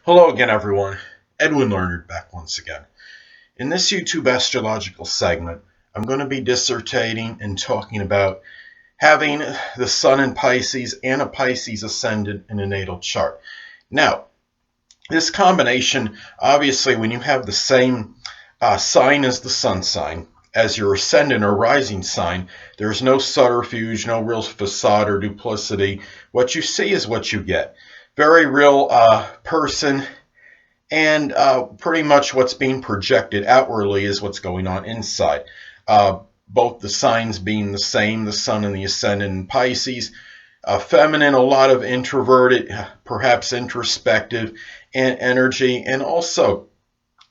Hello again, everyone. Edwin Learned back once again. In this YouTube astrological segment, I'm going to be dissertating and talking about having the Sun in Pisces and a Pisces Ascendant in a natal chart. Now, this combination, obviously, when you have the same sign as the Sun sign, as your ascendant or rising sign, there's no subterfuge, no real facade or duplicity. What you see is what you get. Very real person, and pretty much what's being projected outwardly is what's going on inside. Both the signs being the same, the Sun and the Ascendant in Pisces. Feminine, a lot of introverted, perhaps introspective and energy, and also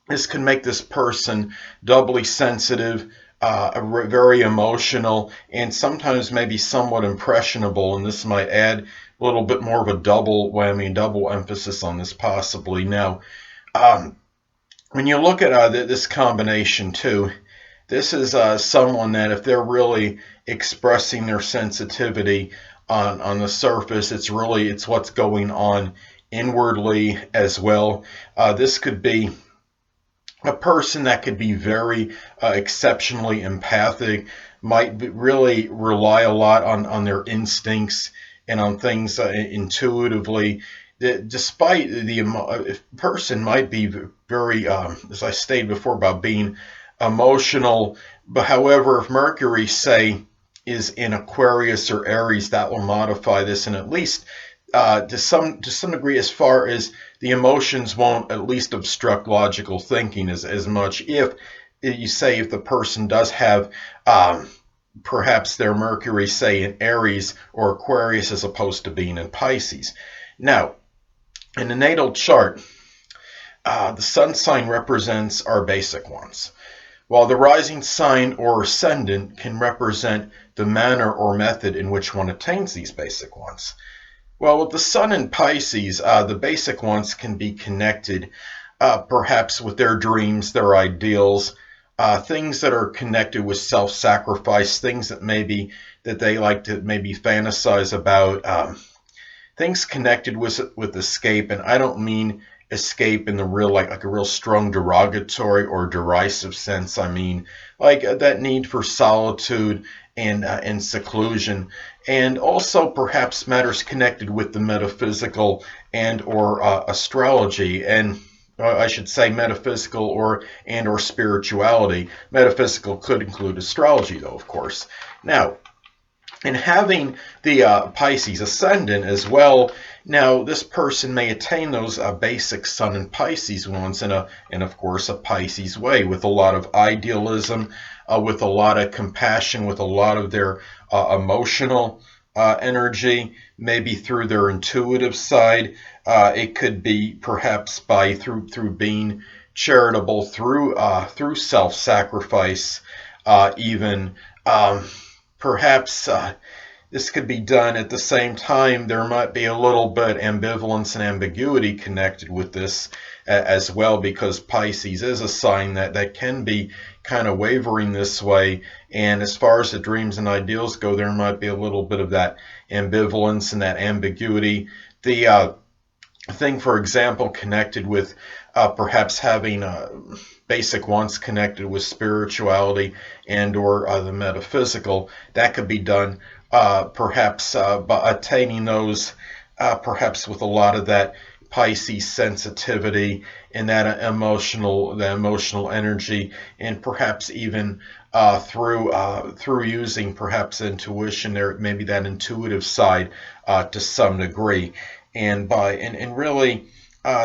this can make this person doubly sensitive, very emotional, and sometimes maybe somewhat impressionable, and this might add a little bit more of a double whammy, double emphasis on this possibly. Now, when you look at this combination too, this is someone that if they're really expressing their sensitivity on the surface, it's what's going on inwardly as well. This could be a person that could be very exceptionally empathic, might really rely a lot on their instincts and on things intuitively. Despite the person might be very, as I stated before, about being emotional, but however, if Mercury, say, is in Aquarius or Aries, that will modify this, and at least to some degree, as far as the emotions won't at least obstruct logical thinking as much. If you say if the person does have perhaps their Mercury, say, in Aries or Aquarius as opposed to being in Pisces. Now, in the natal chart, the Sun sign represents our basic ones, while the rising sign or ascendant can represent the manner or method in which one attains these basic ones. Well, with the Sun in Pisces, the basic ones can be connected perhaps with their dreams, their ideals, things that are connected with self-sacrifice, things that they like to maybe fantasize about, things connected with escape. And I don't mean escape in the real, like a real strong derogatory or derisive sense. I mean like that need for solitude and seclusion, and also perhaps matters connected with the metaphysical and or astrology, and I should say metaphysical or spirituality. Metaphysical could include astrology, though, of course. Now, in having the Pisces ascendant as well, now this person may attain those basic Sun and Pisces ones in of course a Pisces way, with a lot of idealism, with a lot of compassion, with a lot of their emotional energy, maybe through their intuitive side. It could be perhaps by through being charitable, through self-sacrifice, even. Perhaps this could be done at the same time. There might be a little bit ambivalence and ambiguity connected with this as well, because Pisces is a sign that can be kind of wavering this way. And as far as the dreams and ideals go, there might be a little bit of that ambivalence and that ambiguity. The thing, for example, connected with perhaps having basic wants connected with spirituality and or the metaphysical, that could be done perhaps by attaining those, perhaps with a lot of that Pisces sensitivity and that emotional energy, and perhaps even through using perhaps intuition, there maybe that intuitive side to some degree, and really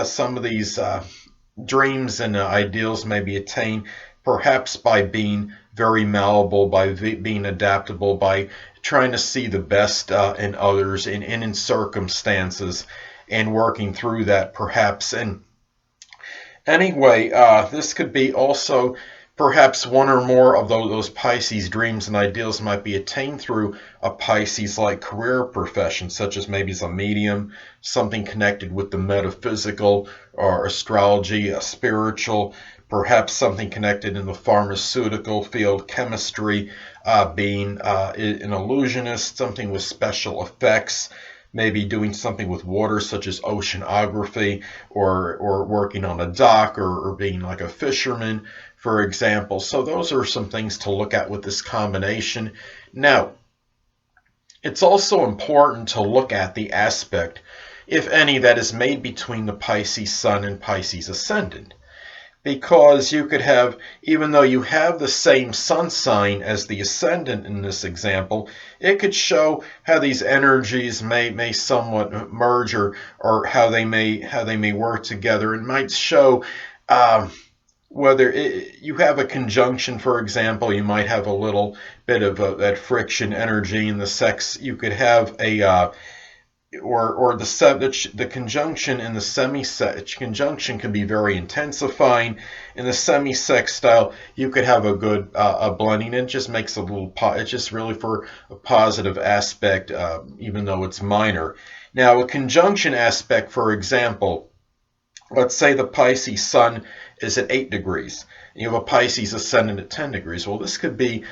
some of these dreams and ideals may be attained perhaps by being very malleable, by being adaptable, by trying to see the best in others and in circumstances, and working through that perhaps. And anyway, this could be also perhaps one or more of those Pisces dreams and ideals might be attained through a Pisces-like career profession, such as maybe as a medium, something connected with the metaphysical or astrology, a spiritual, perhaps something connected in the pharmaceutical field, chemistry, being an illusionist, something with special effects, maybe doing something with water such as oceanography, or working on a dock, or being like a fisherman, for example. So those are some things to look at with this combination. Now, it's also important to look at the aspect, if any, that is made between the Pisces Sun and Pisces Ascendant. Because you could have, even though you have the same sun sign as the ascendant in this example, it could show how these energies may somewhat merge, or how they may work together. It might show whether you have a conjunction, for example. You might have a little bit of that friction energy in the sex. You could have a or the conjunction and the conjunction can be very intensifying. In the semi-sextile, you could have a good a blending. It just makes a little it's just really for a positive aspect, even though it's minor. Now, a conjunction aspect, for example, let's say the Pisces Sun is at 8 degrees. You have a Pisces Ascendant at 10 degrees. Well, this could be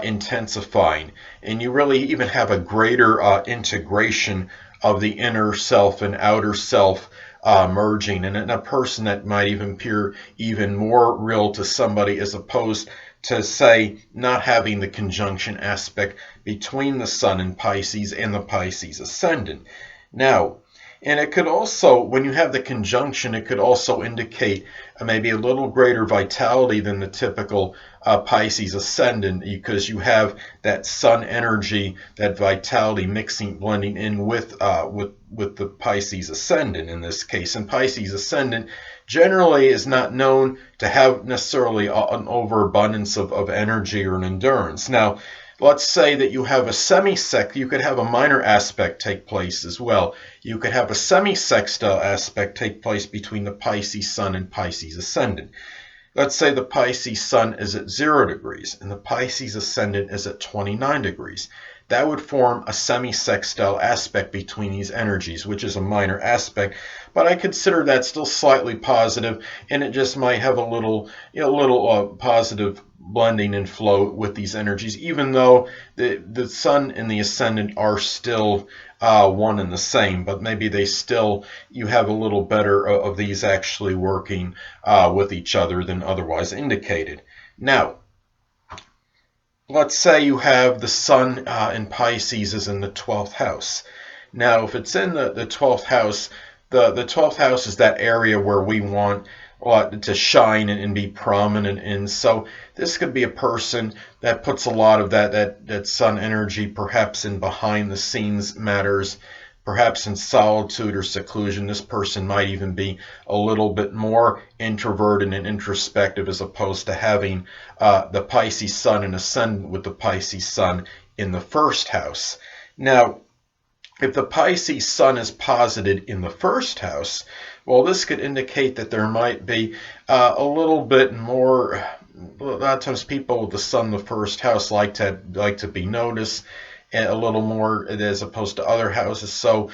intensifying, and you really even have a greater integration of the inner self and outer self merging, and a person that might even appear even more real to somebody, as opposed to, say, not having the conjunction aspect between the Sun in Pisces and the Pisces Ascendant. Now, and it could also, when you have the conjunction, it could also indicate maybe a little greater vitality than the typical Pisces Ascendant, because you have that Sun energy, that vitality blending in with the Pisces Ascendant in this case. And Pisces Ascendant generally is not known to have necessarily an overabundance of energy or an endurance. Now, let's say that you have a semi-sect, you could have a minor aspect take place as well. You could have a semi-sextile aspect take place between the Pisces Sun and Pisces Ascendant. Let's say the Pisces Sun is at 0 degrees and the Pisces Ascendant is at 29 degrees. That would form a semi-sextile aspect between these energies, which is a minor aspect, but I consider that still slightly positive, and it just might have a little positive blending and flow with these energies, even though the Sun and the Ascendant are still one and the same, but maybe you have a little better of these actually working with each other than otherwise indicated. Now, let's say you have the Sun in Pisces is in the 12th house. Now, if it's in the 12th house, the 12th house is that area where we want to shine and be prominent in. So this could be a person that puts a lot of that Sun energy perhaps in behind the scenes matters, perhaps in solitude or seclusion. This person might even be a little bit more introverted and introspective, as opposed to having the Pisces Sun and Ascendant with the Pisces Sun in the 1st house. Now, if the Pisces Sun is posited in the 1st house, well, this could indicate that there might be a little bit more. A lot of times, people with the Sun in the 1st house like to be noticed a little more, as opposed to other houses. So,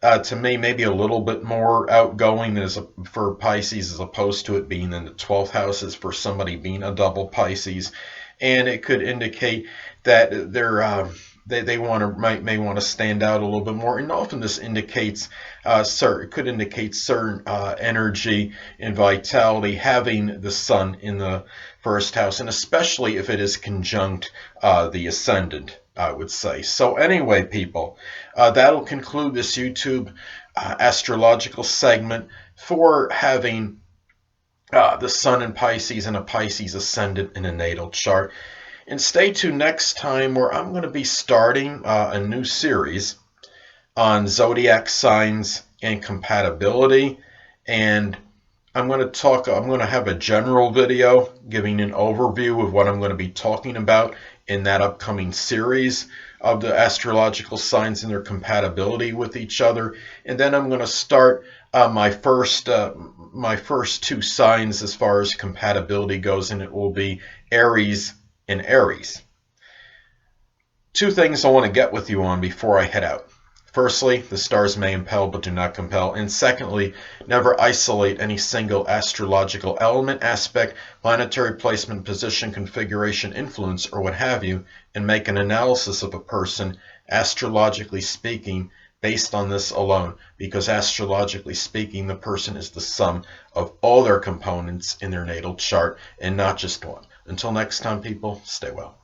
to me, maybe a little bit more outgoing for Pisces, as opposed to it being in the 12th house, as for somebody being a double Pisces, and it could indicate that they're they may want to stand out a little bit more, and often this indicates could indicate certain energy and vitality having the Sun in the 1st house, and especially if it is conjunct the Ascendant, I would say. So anyway, people, that'll conclude this YouTube astrological segment for having the Sun in Pisces and a Pisces Ascendant in a natal chart. And stay tuned next time, where I'm going to be starting a new series on zodiac signs and compatibility. And I'm going to have a general video giving an overview of what I'm going to be talking about in that upcoming series of the astrological signs and their compatibility with each other. And then I'm going to start my first 2 signs as far as compatibility goes, and it will be Aries and Aries. 2 things I want to get with you on before I head out. Firstly, the stars may impel but do not compel. And secondly, never isolate any single astrological element, aspect, planetary placement, position, configuration, influence, or what have you, and make an analysis of a person, astrologically speaking, based on this alone, because astrologically speaking, the person is the sum of all their components in their natal chart and not just one. Until next time, people, stay well.